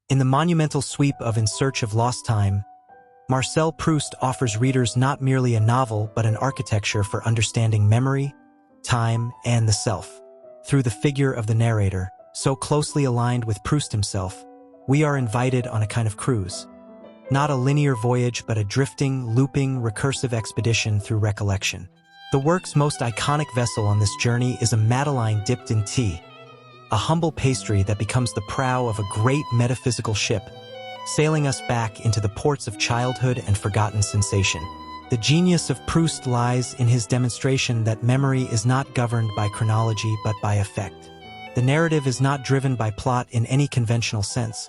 In the monumental sweep of In Search of Lost Time, Marcel Proust offers readers not merely a novel but an architecture for understanding memory, time, and the self. Through the figure of the narrator, so closely aligned with Proust himself, we are invited on a kind of cruise. Not a linear voyage, but a drifting, looping, recursive expedition through recollection. The work's most iconic vessel on this journey is a madeleine dipped in tea, a humble pastry that becomes the prow of a great metaphysical ship, sailing us back into the ports of childhood and forgotten sensation. The genius of Proust lies in his demonstration that memory is not governed by chronology but by effect. The narrative is not driven by plot in any conventional sense,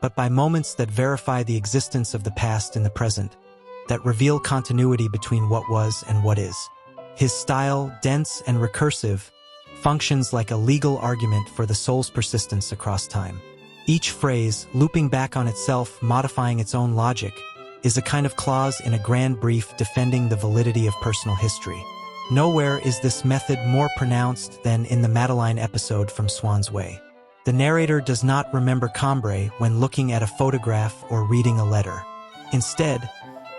but by moments that verify the existence of the past in the present, that reveal continuity between what was and what is. His style, dense and recursive, functions like a legal argument for the soul's persistence across time. Each phrase, looping back on itself, modifying its own logic, is a kind of clause in a grand brief defending the validity of personal history. Nowhere is this method more pronounced than in the Madeleine episode from Swann's Way. The narrator does not remember Cambrai when looking at a photograph or reading a letter. Instead,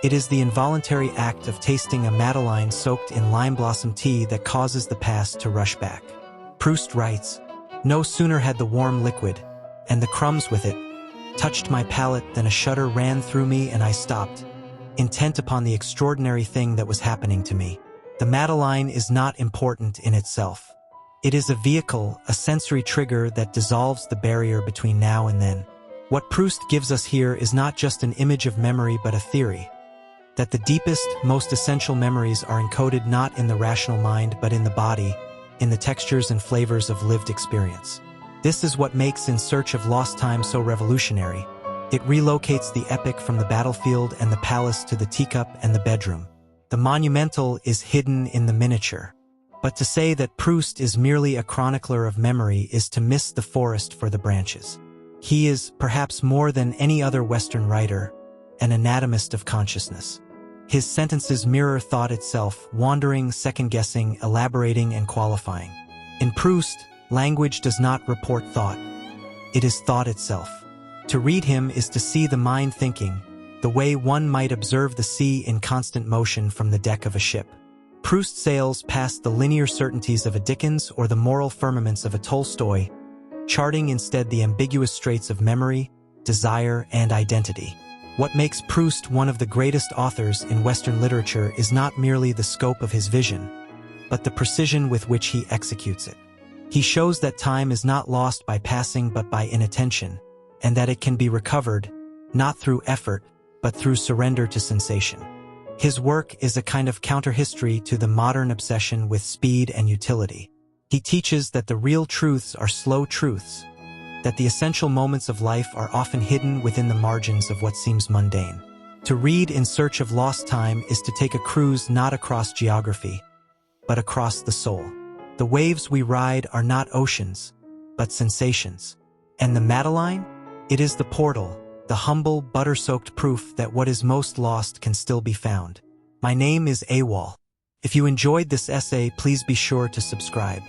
it is the involuntary act of tasting a madeleine soaked in lime blossom tea that causes the past to rush back. Proust writes, "No sooner had the warm liquid, and the crumbs with it, touched my palate than a shudder ran through me and I stopped, intent upon the extraordinary thing that was happening to me." The madeleine is not important in itself. It is a vehicle, a sensory trigger that dissolves the barrier between now and then. What Proust gives us here is not just an image of memory but a theory, that the deepest, most essential memories are encoded not in the rational mind but in the body, in the textures and flavors of lived experience. This is what makes In Search of Lost Time so revolutionary. It relocates the epic from the battlefield and the palace to the teacup and the bedroom. The monumental is hidden in the miniature. But to say that Proust is merely a chronicler of memory is to miss the forest for the branches. He is, perhaps more than any other Western writer, an anatomist of consciousness. His sentences mirror thought itself, wandering, second-guessing, elaborating, and qualifying. In Proust, language does not report thought. It is thought itself. To read him is to see the mind thinking, the way one might observe the sea in constant motion from the deck of a ship. Proust sails past the linear certainties of a Dickens or the moral firmaments of a Tolstoy, charting instead the ambiguous straits of memory, desire, and identity. What makes Proust one of the greatest authors in Western literature is not merely the scope of his vision, but the precision with which he executes it. He shows that time is not lost by passing but by inattention, and that it can be recovered, not through effort, but through surrender to sensation. His work is a kind of counter-history to the modern obsession with speed and utility. He teaches that the real truths are slow truths, that the essential moments of life are often hidden within the margins of what seems mundane. To read In Search of Lost Time is to take a cruise not across geography, but across the soul. The waves we ride are not oceans, but sensations. And the madeleine? It is the portal, the humble, butter-soaked proof that what is most lost can still be found. My name is AWOL. If you enjoyed this essay, please be sure to subscribe.